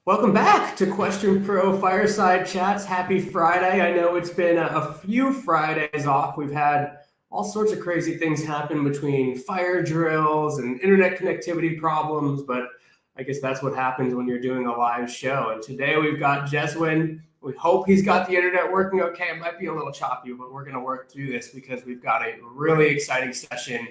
Welcome back to QuestionPro Fireside Chats. Happy Friday. I know it's been a few Fridays off. We've had all sorts of crazy things happen between fire drills and internet connectivity problems, but I guess that's what happens when you're doing a live show. And today we've got Jeswin. We hope he's got the internet working okay. It might be a little choppy, but we're going to work through this because we've got a really exciting session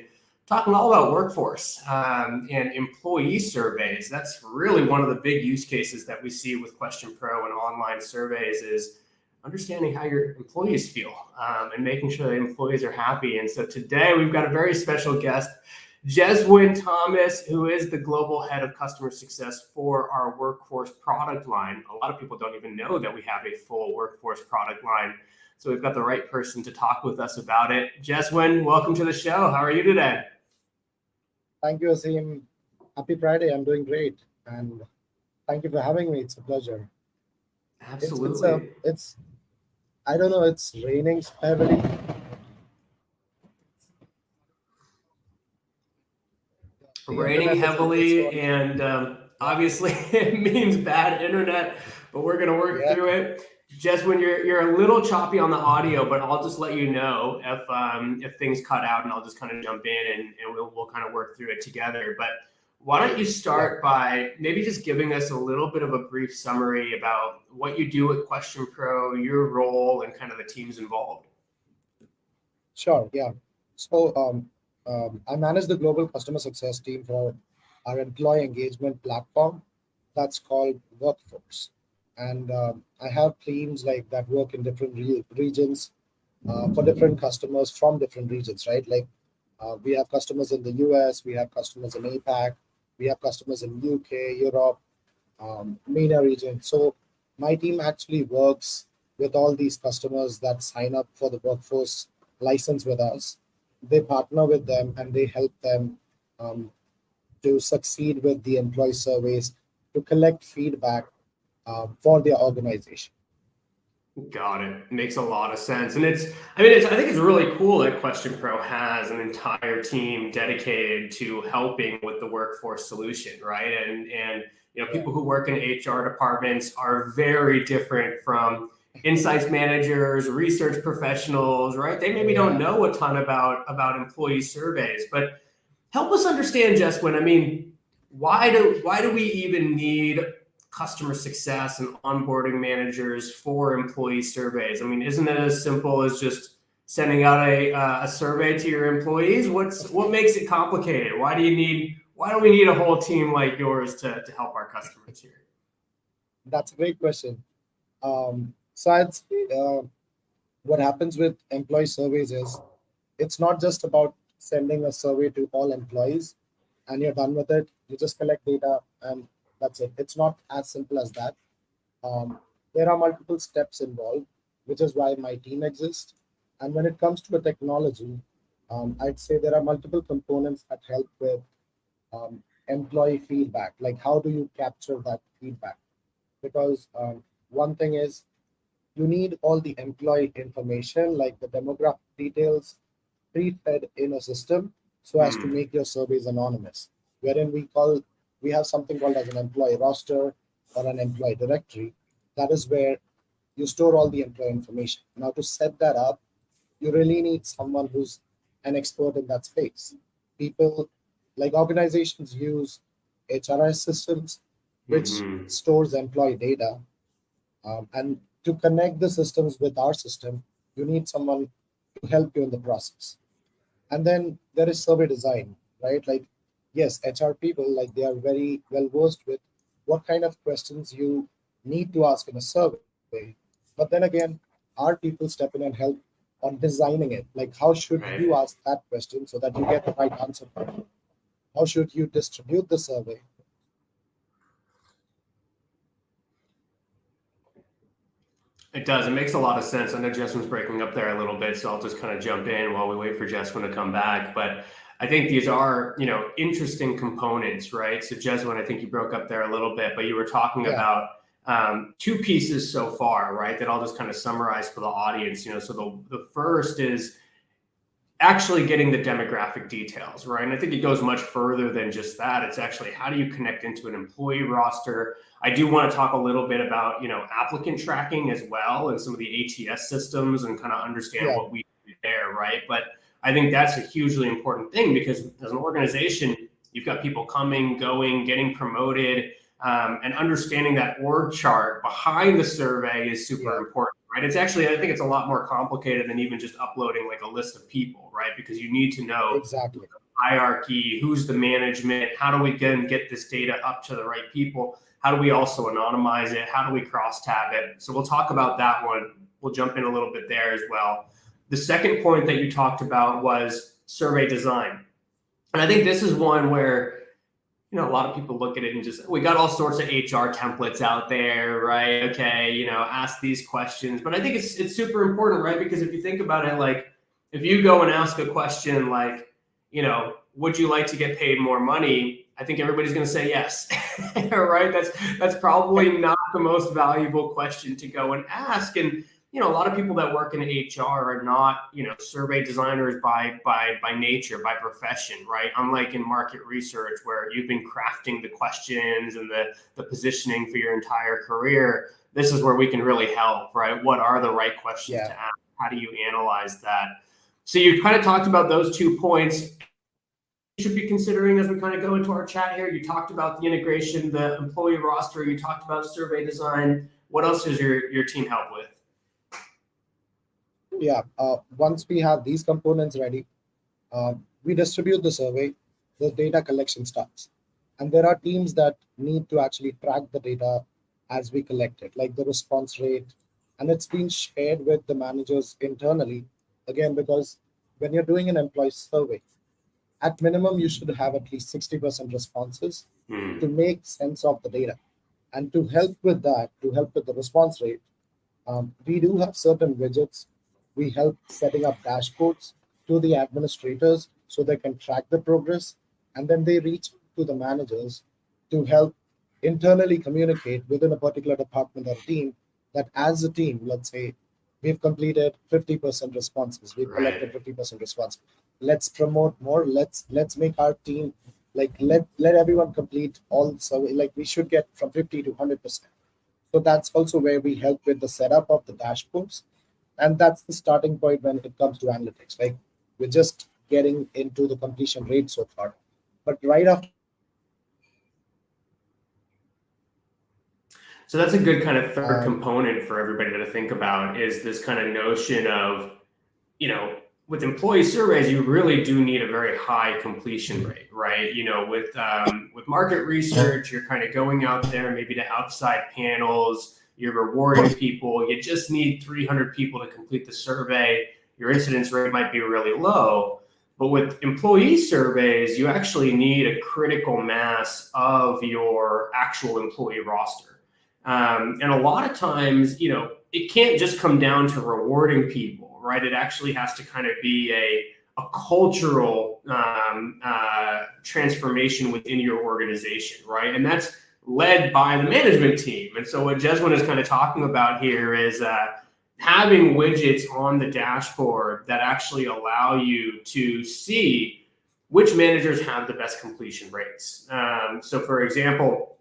talking all about workforce and employee surveys. That's really one of the big use cases that we see with QuestionPro and online surveys is understanding how your employees feel and making sure that employees are happy. And so today we've got a very special guest, Jeswin Thomas, who is the global head of customer success for our workforce product line. A lot of people don't even know that we have a full workforce product line. So we've got the right person to talk with us about it. Jeswin, welcome to the show. How are you today? Thank you, Azim. Happy Friday. I'm doing great. And thank you for having me. It's a pleasure. Absolutely. I don't know, it's raining heavily. The Raining internet heavily, and obviously it means bad internet, but we're going to work through it. Just when you're a little choppy on the audio, but I'll just let you know if things cut out, and I'll just kind of jump in and we'll kind of work through it together. But why don't you start by maybe just giving us a little bit of a brief summary about what you do at QuestionPro, your role, and kind of the teams involved? Sure, yeah. So I manage the global customer success team for our employee engagement platform that's called Workforce. And I have teams like that work in different regions for different customers from different regions, right? Like we have customers in the US, we have customers in APAC, we have customers in UK, Europe, MENA region. So my team actually works with all these customers that sign up for the workforce license with us. They partner with them and they help them um, to succeed with the employee surveys to collect feedback for their organization. Got it. Makes a lot of sense. And I think it's really cool that QuestionPro has an entire team dedicated to helping with the workforce solution, right? And people who work in HR departments are very different from insights managers, research professionals, right? They maybe don't know a ton about employee surveys, but help us understand, Jeswin. I mean, why do we even need customer success and onboarding managers for employee surveys? I mean, isn't it as simple as just sending out a survey to your employees? What makes it complicated? Why do we need a whole team like yours to help our customers here? That's a great question. So I'd say what happens with employee surveys is it's not just about sending a survey to all employees and you're done with it. You just collect data and that's it. It's not as simple as that. There are multiple steps involved, which is why my team exists. And when it comes to a technology, I'd say there are multiple components that help with employee feedback. Like, how do you capture that feedback? Because one thing is you need all the employee information, like the demographic details, pre-fed in a system so as to make your surveys anonymous, wherein we have something called as an employee roster or an employee directory. That is where you store all the employee information. Now, to set that up, you really need someone who's an expert in that space. People like organizations use HRIS systems, which stores employee data. And to connect the systems with our system, you need someone to help you in the process. And then there is survey design, right? Like, yes, HR people, like they are very well versed with what kind of questions you need to ask in a survey. But then again, our people step in and help on designing it. Like, how should you ask that question so that you get the right answer for it? How should you distribute the survey? It does. It makes a lot of sense. I know Jeswin's breaking up there a little bit, so I'll just kind of jump in while we wait for Jeswin to come back. But I think these are, interesting components, right? So Jeswin, I think you broke up there a little bit, but you were talking about two pieces so far, right? That I'll just kind of summarize for the audience. So the first is actually getting the demographic details, right? And I think it goes much further than just that. It's actually, how do you connect into an employee roster? I do want to talk a little bit about, applicant tracking as well and some of the ATS systems and kind of understand what we do there, right? But I think that's a hugely important thing because as an organization, you've got people coming, going, getting promoted, and understanding that org chart behind the survey is super important, right? It's actually, I think it's a lot more complicated than even just uploading like a list of people, right? Because you need to know exactly the hierarchy, who's the management, how do we get this data up to the right people? How do we also anonymize it? How do we cross tab it? So we'll talk about that one. We'll jump in a little bit there as well. The second point that you talked about was survey design. And I think this is one where, a lot of people look at it and just, we got all sorts of HR templates out there, right? Okay, ask these questions. But I think it's super important, right? Because if you think about it, like if you go and ask a question like, would you like to get paid more money? I think everybody's going to say yes, right? That's probably not the most valuable question to go and ask. And a lot of people that work in HR are not, survey designers by nature, by profession, right? Unlike in market research where you've been crafting the questions and the positioning for your entire career. This is where we can really help, right? What are the right questions to ask? How do you analyze that? So you kind of talked about those 2 points you should be considering as we kind of go into our chat here. You talked about the integration, the employee roster. You talked about survey design. What else does your team help with? Yeah, once we have these components ready, we distribute the survey, the data collection starts. And there are teams that need to actually track the data as we collect it, like the response rate. And it's been shared with the managers internally, again, because when you're doing an employee survey, at minimum, you should have at least 60% responses to make sense of the data. And to help with that, to help with the response rate, we do have certain widgets. We help setting up dashboards to the administrators so they can track the progress. And then they reach to the managers to help internally communicate within a particular department or team that as a team, let's say, we've completed 50% responses. We've collected 50% response. Let's promote more. Let's make our team, like, let everyone complete all survey. Like, we should get from 50 to 100%. So that's also where we help with the setup of the dashboards. And that's the starting point when it comes to analytics. Like, we're just getting into the completion rate so far. But right after. So that's a good kind of third component for everybody to think about is this kind of notion of, with employee surveys, you really do need a very high completion rate, right? With market research, you're kind of going out there maybe to outside panels, you're rewarding people, you just need 300 people to complete the survey. Your incidence rate might be really low. But with employee surveys, you actually need a critical mass of your actual employee roster. And a lot of times, it can't just come down to rewarding people, right? It actually has to kind of be a cultural transformation within your organization, right? And that's led by the management team. And so what Jeswin is kind of talking about here is having widgets on the dashboard that actually allow you to see which managers have the best completion rates. So for example,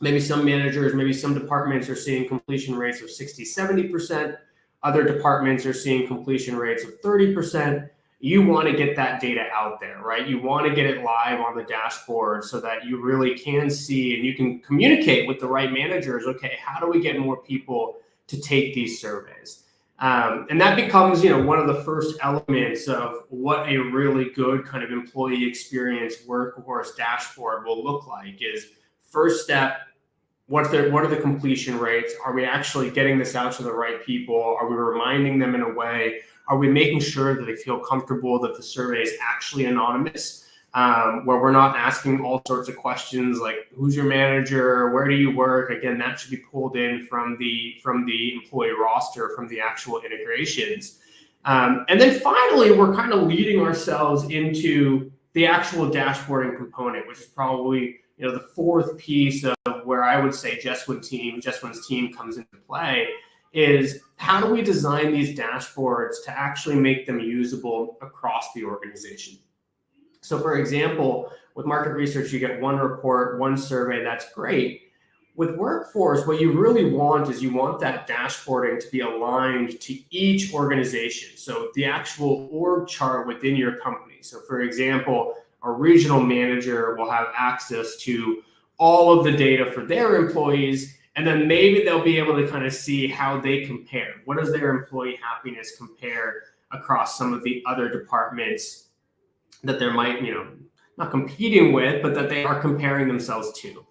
maybe some managers, maybe some departments are seeing completion rates of 60, 70%. Other departments are seeing completion rates of 30%. You want to get that data out there, right? You want to get it live on the dashboard so that you really can see and you can communicate with the right managers. Okay, how do we get more people to take these surveys? And that becomes, one of the first elements of what a really good kind of employee experience workforce dashboard will look like is first step, what are the completion rates? Are we actually getting this out to the right people? Are we reminding them in a way? Are we making sure that they feel comfortable that the survey is actually anonymous, where we're not asking all sorts of questions like who's your manager, where do you work? Again, that should be pulled in from the employee roster, from the actual integrations. And then finally, we're kind of leading ourselves into the actual dashboarding component, which is probably the fourth piece of where I would say Jeswin's team comes into play is how do we design these dashboards to actually make them usable across the organization? So for example, with market research, you get one report, one survey, that's great. With workforce, what you really want is you want that dashboarding to be aligned to each organization. So the actual org chart within your company. So for example, a regional manager will have access to all of the data for their employees, and then maybe they'll be able to kind of see how they compare. What does their employee happiness compare across some of the other departments that they might, not competing with, but that they are comparing themselves to.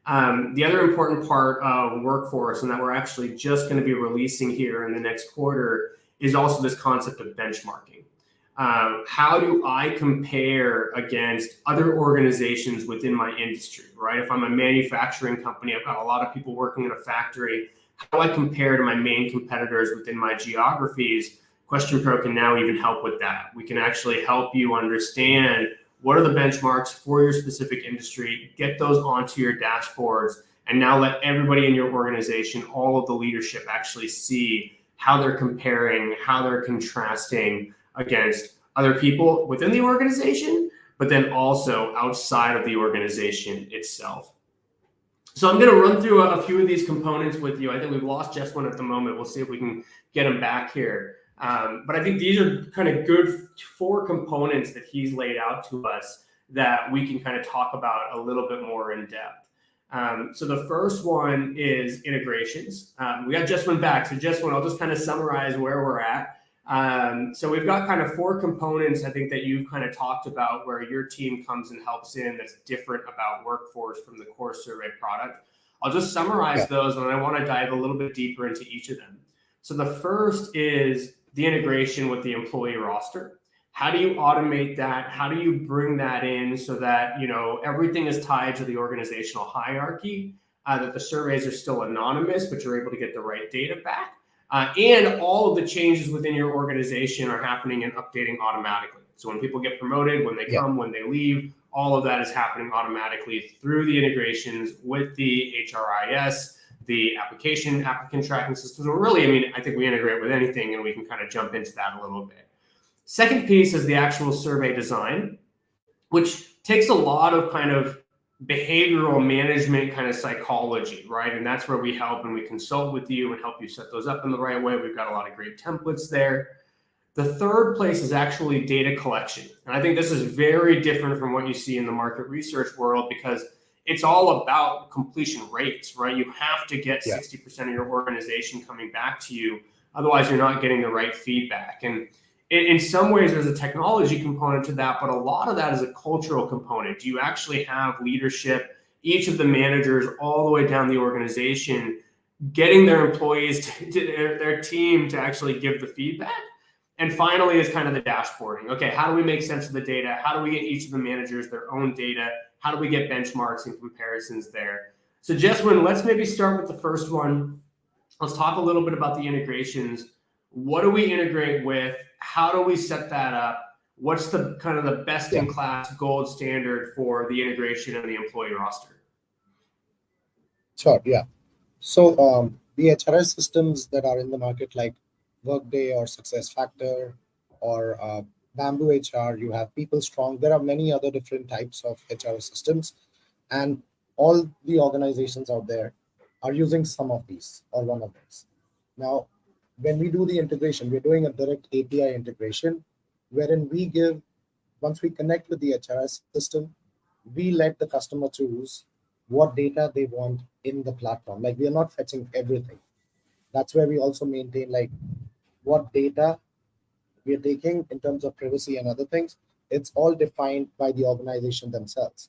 The other important part of workforce, and that we're actually just going to be releasing here in the next quarter, is also this concept of benchmarking. How do I compare against other organizations within my industry, right? If I'm a manufacturing company, I've got a lot of people working in a factory. How do I compare to my main competitors within my geographies? QuestionPro can now even help with that. We can actually help you understand what are the benchmarks for your specific industry, get those onto your dashboards, and now let everybody in your organization, all of the leadership, actually see how they're comparing, how they're contrasting against other people within the organization, but then also outside of the organization itself. So I'm going to run through a few of these components with you. I think we've lost Jeswin at the moment. We'll see if we can get him back here. But I think these are kind of good 4 components that he's laid out to us that we can kind of talk about a little bit more in depth. So the first one is integrations. We got Jeswin back. So Jeswin, I'll just kind of summarize where we're at. So we've got kind of 4 components, I think, that you've kind of talked about where your team comes and helps in that's different about workforce from the core survey product. I'll just summarize those, and I want to dive a little bit deeper into each of them. So the first is the integration with the employee roster. How do you automate that? How do you bring that in so that everything is tied to the organizational hierarchy, that the surveys are still anonymous, but you're able to get the right data back? And all of the changes within your organization are happening and updating automatically. So when people get promoted, when they come, when they leave, all of that is happening automatically through the integrations with the HRIS, the applicant tracking systems. Or really, I think we integrate with anything, and we can kind of jump into that a little bit. Second piece is the actual survey design, which takes a lot of kind of behavioral management kind of psychology, right? And that's where we help, and we consult with you and help you set those up in the right way. We've got a lot of great templates there. The third place is actually data collection. And I think this is very different from what you see in the market research world, because it's all about completion rates, right? You have to get 60% of your organization coming back to you. Otherwise, you're not getting the right feedback. And in some ways, there's a technology component to that, but a lot of that is a cultural component. Do you actually have leadership, each of the managers all the way down the organization, getting their employees, their team to actually give the feedback? And finally is kind of the dashboarding. Okay, how do we make sense of the data? How do we get each of the managers their own data? How do we get benchmarks and comparisons there? So Jeswin, let's maybe start with the first one. Let's talk a little bit about the integrations. What do we integrate with? How do we set that up? What's the kind of the best in class gold standard for the integration of the employee roster? Sure, yeah. So the HRS systems that are in the market, like Workday or SuccessFactor or Bamboo HR, you have People Strong. There are many other different types of HR systems, and all the organizations out there are using some of these or one of these. Now, when we do the integration, we're doing a direct API integration, wherein we give, once we connect with the HRS system, we let the customer choose what data they want in the platform. Like, we are not fetching everything. That's where we also maintain like what data we are taking in terms of privacy and other things. It's all defined by the organization themselves.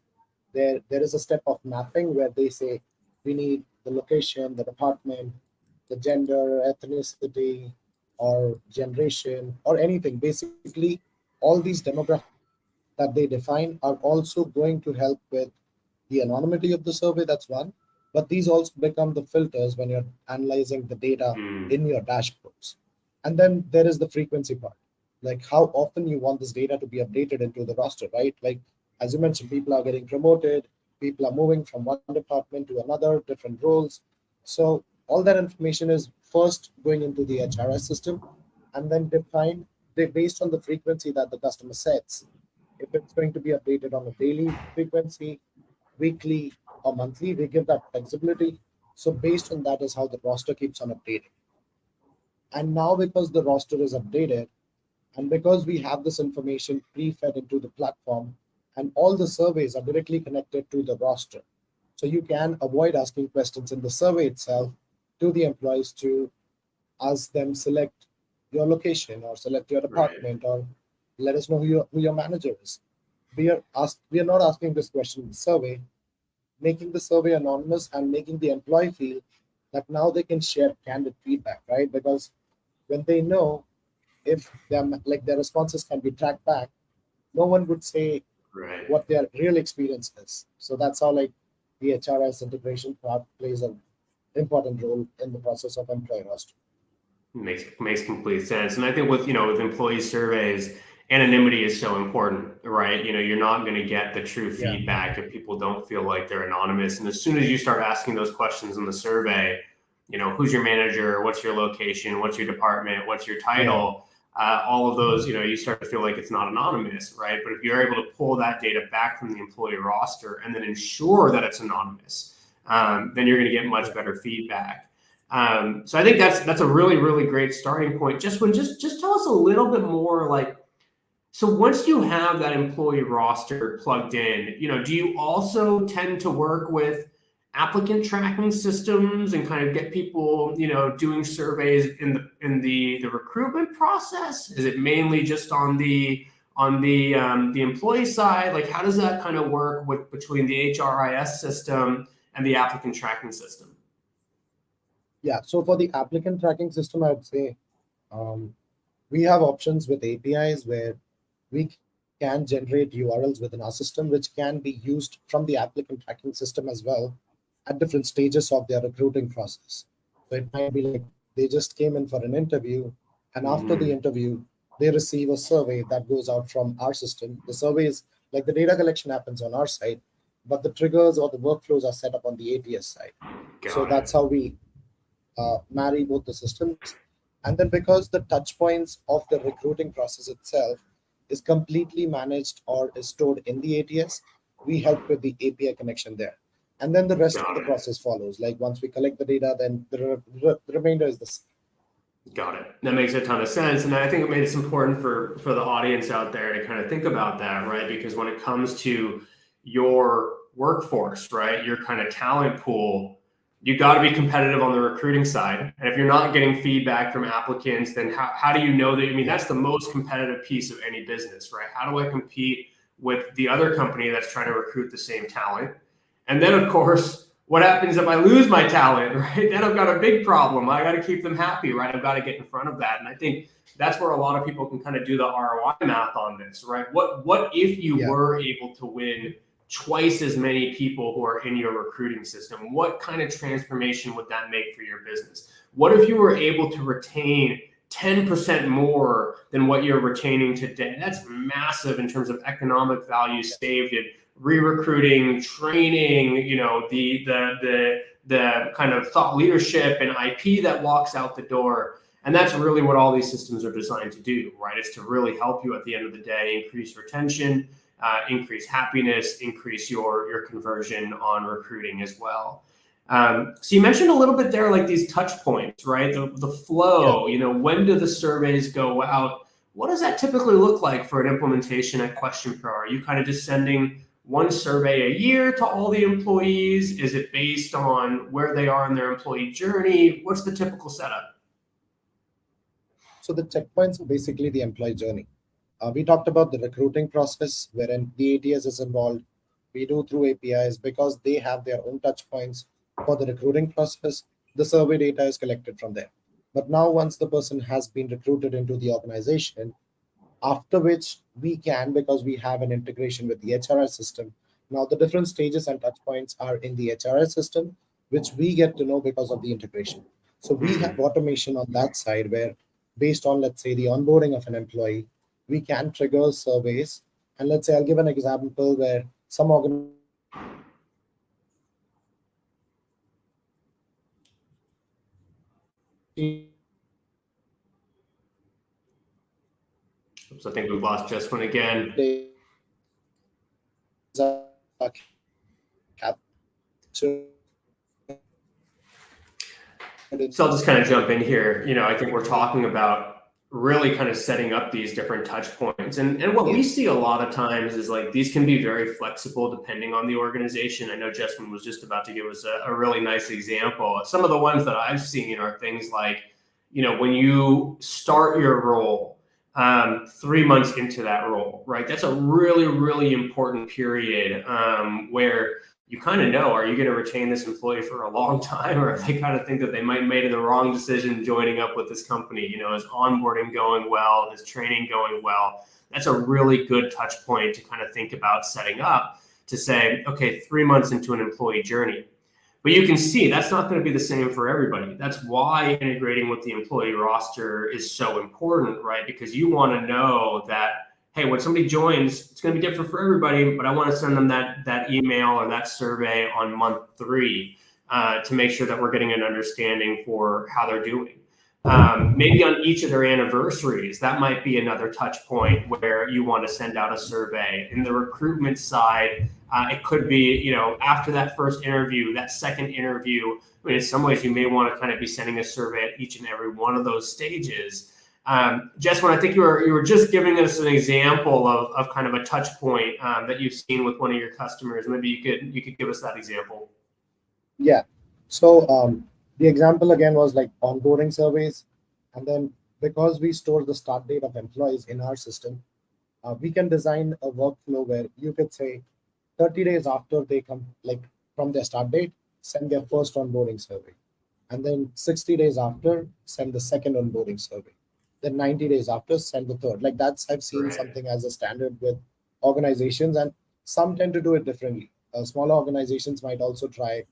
There is a step of mapping where they say we need the location, the department, the gender, ethnicity, or generation, or anything. Basically, all these demographics that they define are also going to help with the anonymity of the survey. That's one. But these also become the filters when you're analyzing the data in your dashboards. And then there is the frequency part, like how often you want this data to be updated into the roster, right? Like, as you mentioned, people are getting promoted, people are moving from one department to another, different roles. So all that information is first going into the HRS system and then define based on the frequency that the customer sets. If it's going to be updated on a daily frequency, weekly, or monthly, we give that flexibility. So based on that is how the roster keeps on updating. And now because the roster is updated, and because we have this information pre-fed into the platform, and all the surveys are directly connected to the roster. So you can avoid asking questions in the survey itself to the employees to ask them select your location or select your department or let us know who your manager is. We are not asking this question in the survey, making the survey anonymous and making the employee feel that now they can share candid feedback, right? Because when they know if their responses can be tracked back, no one would say what their real experience is. So that's how like the HRS integration part plays an important role in the process of employee roster. Makes complete sense. And I think with employee surveys, anonymity is so important, right? You're not going to get the true feedback if people don't feel like they're anonymous. And as soon as you start asking those questions in the survey, who's your manager, what's your location, what's your department, what's your title, all of those, you start to feel like it's not anonymous, right? But if you're able to pull that data back from the employee roster and then ensure that it's anonymous, then you're going to get much better feedback. So I think that's a really, really great starting point. Just tell us a little bit more, like, so once you have that employee roster plugged in, do you also tend to work with applicant tracking systems and kind of get people, doing surveys in the recruitment process? Is it mainly just on the employee side? Like, how does that kind of work between the HRIS system and the applicant tracking system? Yeah, so for the applicant tracking system, I would say we have options with APIs where we can generate URLs within our system, which can be used from the applicant tracking system as well at different stages of their recruiting process. So it might be like they just came in for an interview, and after the interview, they receive a survey that goes out from our system. The survey is like the data collection happens on our side, but the triggers or the workflows are set up on the ATS side. So that's how we marry both the systems. And then because the touch points of the recruiting process itself is completely managed or is stored in the ATS, we help with the API connection there. And then the rest of the process follows. Like once we collect the data, then the remainder is the same. Got it. That makes a ton of sense. And I think it's important for the audience out there to kind of think about that, right? Because when it comes to your workforce, right, your kind of talent pool, you got to be competitive on the recruiting side. And if you're not getting feedback from applicants, then how do you know that? I mean, that's the most competitive piece of any business, right? How do I compete with the other company that's trying to recruit the same talent? And then, of course, what happens if I lose my talent, right? Then I've got a big problem. I got to keep them happy, right? I've got to get in front of that. And I think that's where a lot of people can kind of do the ROI math on this, right? What if you were able to win twice as many people who are in your recruiting system? What kind of transformation would that make for your business? What if you were able to retain 10% more than what you're retaining today? That's massive in terms of economic value saved in re-recruiting, training, the kind of thought leadership and IP that walks out the door. And that's really what all these systems are designed to do, right? It's to really help you at the end of the day, increase retention, increase happiness, increase your conversion on recruiting as well. So you mentioned a little bit there, like these touch points, right? The flow, when do the surveys go out? What does that typically look like for an implementation at QuestionPro? Are you kind of just sending one survey a year to all the employees? Is it based on where they are in their employee journey? What's the typical setup? So the checkpoints are basically the employee journey. We talked about the recruiting process wherein the ATS is involved. We do through APIs because they have their own touch points for the recruiting process. The survey data is collected from there. But now once the person has been recruited into the organization, after which we can, because we have an integration with the HRS system, now the different stages and touch points are in the HRS system, which we get to know because of the integration. So we have automation on that side where based on, let's say, the onboarding of an employee, we can trigger surveys. And let's say I'll give an example where some organizations Oops, I think we've lost Jeswin again. So I'll just kind of jump in here. I think we're talking about really kind of setting up these different touch points. And what we see a lot of times is like these can be very flexible depending on the organization. I know Jeswin was just about to give us a really nice example. Some of the ones that I've seen are things like, when you start your role, 3 months into that role, right? That's a really, really important period where you kind of know, are you going to retain this employee for a long time, or they kind of think that they might have made the wrong decision joining up with this company? Is onboarding going well? Is training going well? That's a really good touch point to kind of think about setting up to say, okay, 3 months into an employee journey. But you can see that's not going to be the same for everybody. That's why integrating with the employee roster is so important, right? Because you want to know that, hey, when somebody joins, it's going to be different for everybody, but I want to send them that email or that survey on month 3 to make sure that we're getting an understanding for how they're doing. Maybe on each of their anniversaries, that might be another touch point where you want to send out a survey. In the recruitment side, it could be, after that first interview, that second interview. I mean, in some ways, you may want to kind of be sending a survey at each and every one of those stages. Jeswin, I think you were just giving us an example of kind of a touch point that you've seen with one of your customers. Maybe you could give us that example. Yeah. So the example again was like onboarding surveys, and then because we store the start date of employees in our system, we can design a workflow where you could say 30 days after they come, like from their start date, send their first onboarding survey, and then 60 days after, send the second onboarding survey. Then 90 days after, send the third. Like that's, I've seen something as a standard with organizations, and some tend to do it differently. Smaller organizations might also try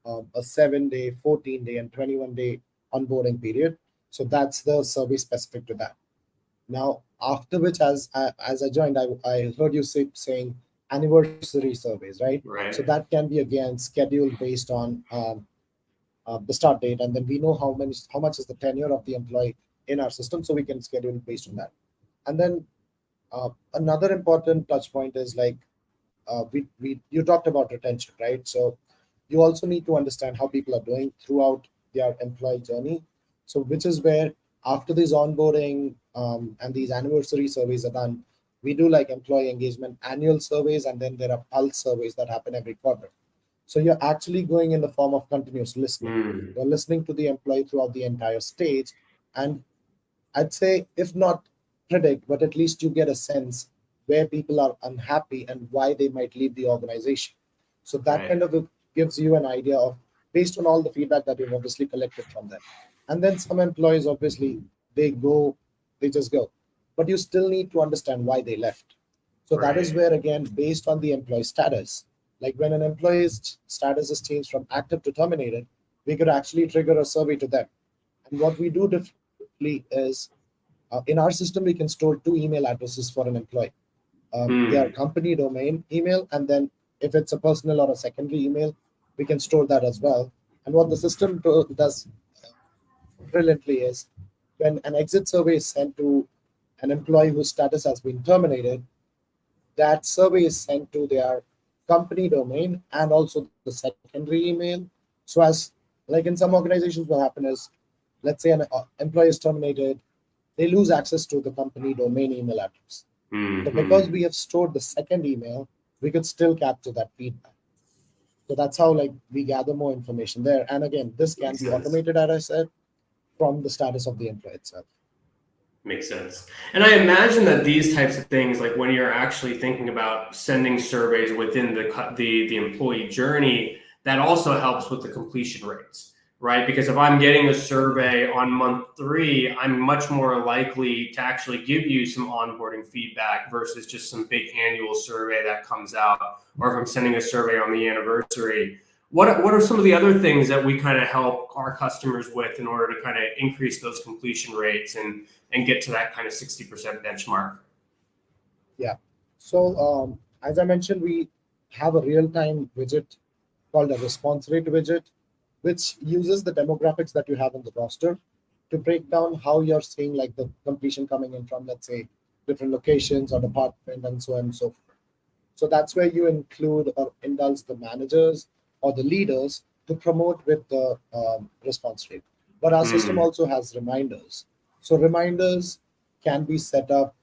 a 7-day, 14-day, and 21-day onboarding period. So that's the survey specific to that. Now, after which, as I joined, I heard you saying anniversary surveys, right? Right. So that can be again scheduled based on the start date, and then we know how much is the tenure of the employee in our system, so we can schedule it based on that. And then another important touch point is like you talked about retention, right? So you also need to understand how people are doing throughout their employee journey. So which is where after this onboarding and these anniversary surveys are done, we do like employee engagement annual surveys, and then there are pulse surveys that happen every quarter. So you're actually going in the form of continuous listening. You're listening to the employee throughout the entire stage, and I'd say, if not predict, but at least you get a sense where people are unhappy and why they might leave the organization. So that kind of gives you an idea of, based on all the feedback that you've obviously collected from them. And then some employees, obviously, they just go. But you still need to understand why they left. So that is where, again, based on the employee status, like when an employee's status is changed from active to terminated, we could actually trigger a survey to them. And what we do differently is, in our system, we can store 2 email addresses for an employee. Their company domain email, and then if it's a personal or a secondary email, we can store that as well. And what the system does brilliantly is, when an exit survey is sent to an employee whose status has been terminated, that survey is sent to their company domain and also the secondary email. So as like in some organizations, what happen is, let's say an employee is terminated, they lose access to the company domain email address. But because we have stored the second email, we could still capture that feedback. So that's how like we gather more information there. And again, this can be automated, as I said, from the status of the employee itself. Makes sense. And I imagine that these types of things, like when you're actually thinking about sending surveys within the employee journey, that also helps with the completion rates, right? Because if I'm getting a survey on month 3, I'm much more likely to actually give you some onboarding feedback versus just some big annual survey that comes out, or if I'm sending a survey on the anniversary. What are some of the other things that we kind of help our customers with in order to kind of increase those completion rates and get to that kind of 60% benchmark? Yeah. So as I mentioned, we have a real-time widget called a response rate widget, which uses the demographics that you have on the roster to break down how you're seeing like the completion coming in from, let's say, different locations or department and so on and so forth. So that's where you include or indulge the managers or the leaders to promote with the response rate. But our system also has reminders. So reminders can be set up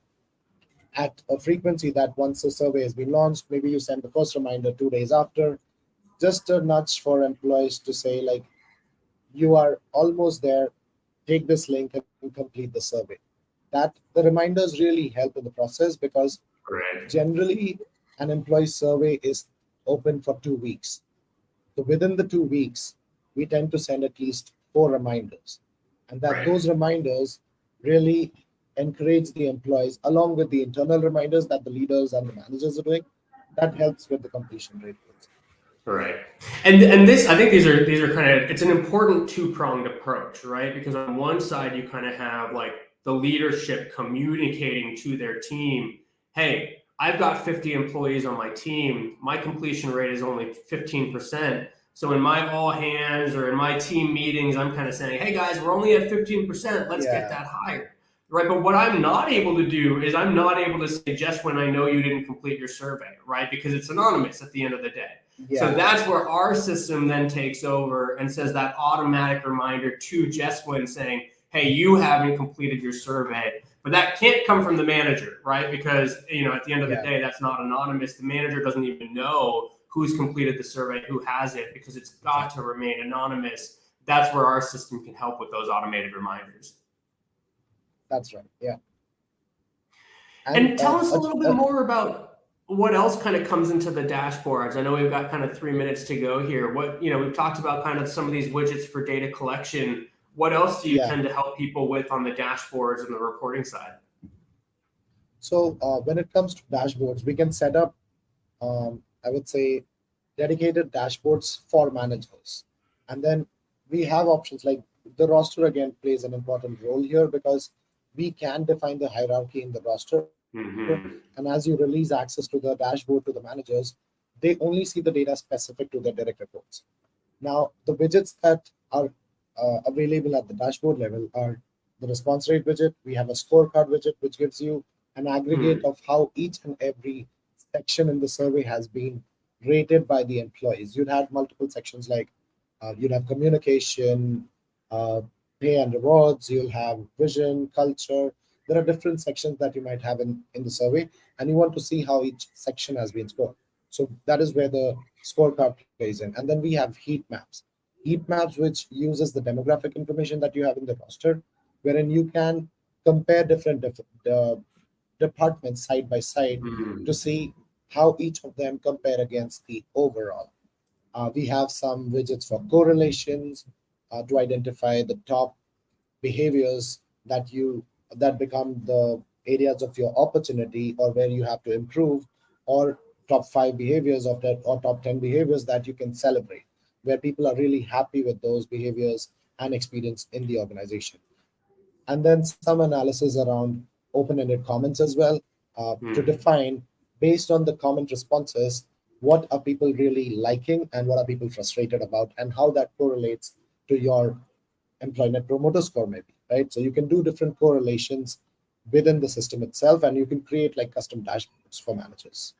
at a frequency that once a survey has been launched, maybe you send the first reminder 2 days after, just a nudge for employees to say, like, you are almost there, take this link and complete the survey. That the reminders really help in the process because Right. generally an employee survey is open for 2 weeks. So within the 2 weeks, we tend to send at least 4 reminders. And that Right. those reminders really encourage the employees, along with the internal reminders that the leaders and the managers are doing, that helps with the completion rate. Right. And this, I think these are kind of, it's an important two-pronged approach, right? Because on one side you kind of have like the leadership communicating to their team, hey, I've got 50 employees on my team. My completion rate is only 15%. So in my all hands or in my team meetings, I'm kind of saying, hey guys, we're only at 15%. Let's get Yeah, that higher. Right. But what I'm not able to do is I'm not able to say, just when I know you didn't complete your survey, right? Because it's anonymous at the end of the day. So yeah, that's where our system then takes over and says that automatic reminder to Jeswin saying, hey, you haven't completed your survey. But that can't come from the manager, right? Because, at the end of the yeah, day, that's not anonymous. The manager doesn't even know who's completed the survey, who has it, because it's got to exactly. remain anonymous. That's where our system can help with those automated reminders. That's right. Yeah. And And tell us a little bit more about what else kind of comes into the dashboards. I know we've got kind of 3 minutes to go here. We've talked about kind of some of these widgets for data collection. What else do you yeah. tend to help people with on the dashboards and the reporting side? So when it comes to dashboards, we can set up, I would say, dedicated dashboards for managers. And then we have options like the roster again plays an important role here because we can define the hierarchy in the roster. And Mm-hmm. as you release access to the dashboard to the managers, they only see the data specific to their direct reports. Now, the widgets that are available at the dashboard level are the response rate widget. We have a scorecard widget, which gives you an aggregate of how each and every section in the survey has been rated by the employees. You'd have multiple sections like you'd have communication, uh, pay and rewards, you'll have vision, culture. There are different sections that you might have in the survey, and you want to see how each section has been scored. So that is where the scorecard plays in. And then we have heat maps. Heat maps, which uses the demographic information that you have in the roster, wherein you can compare different departments side by side to Mm-hmm. see how each of them compare against the overall. We have some widgets for correlations to identify the top behaviors that become the areas of your opportunity or where you have to improve, or top 5 behaviors of that or top 10 behaviors that you can celebrate, where people are really happy with those behaviors and experience in the organization. And then some analysis around open-ended comments as well, to Mm-hmm. define, based on the comment responses, what are people really liking and what are people frustrated about, and how that correlates to your employee net promoter score, maybe, right? So you can do different correlations within the system itself, and you can create like custom dashboards for managers.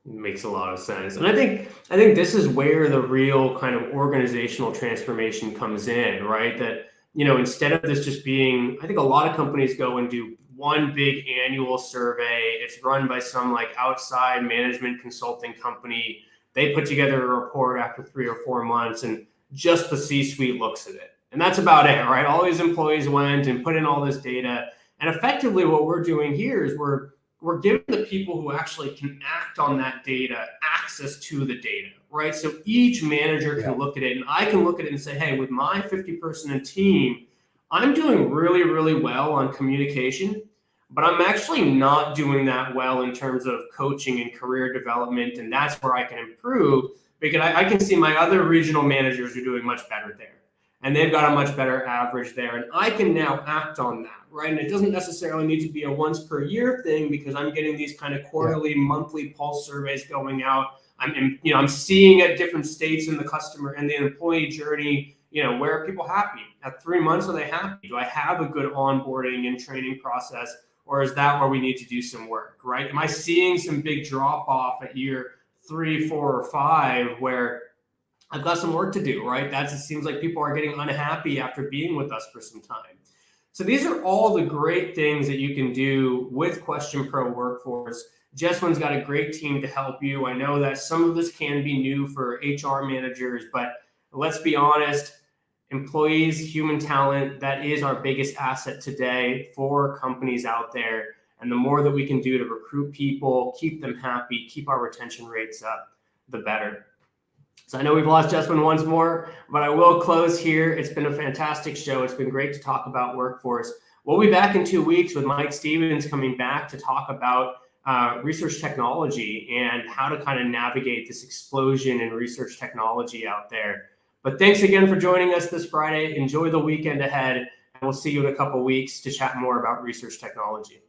Makes a lot of sense. And I think this is where the real kind of organizational transformation comes in, right? That, instead of this just being, I think a lot of companies go and do one big annual survey. It's run by some like outside management consulting company. They put together a report after 3 or 4 months and just the C-suite looks at it. And that's about it, right? All these employees went and put in all this data. And effectively what we're doing here is we're giving the people who actually can act on that data access to the data, right? So each manager Yeah, can look at it and I can look at it and say, hey, with my 50-person team, I'm doing really, really well on communication, but I'm actually not doing that well in terms of coaching and career development. And that's where I can improve because I can see my other regional managers are doing much better there and they've got a much better average there. And I can now act on that, right? And it doesn't necessarily need to be a once per year thing because I'm getting these kind of yeah, quarterly, monthly pulse surveys going out. I'm seeing at different states in the customer and the employee journey, where are people happy? At 3 months, are they happy? Do I have a good onboarding and training process? Or is that where we need to do some work, right? Am I seeing some big drop off at year 3, 4, or 5 where I've got some work to do, right? It seems like people are getting unhappy after being with us for some time. So these are all the great things that you can do with QuestionPro Workforce. Jeswin's got a great team to help you. I know that some of this can be new for HR managers, but let's be honest, employees, human talent, that is our biggest asset today for companies out there. And the more that we can do to recruit people, keep them happy, keep our retention rates up, the better. So I know we've lost Jeswin once more, but I will close here. It's been a fantastic show. It's been great to talk about workforce. We'll be back in 2 weeks with Mike Stevens coming back to talk about research technology and how to kind of navigate this explosion in research technology out there. But thanks again for joining us this Friday. Enjoy the weekend ahead, and we'll see you in a couple weeks to chat more about research technology.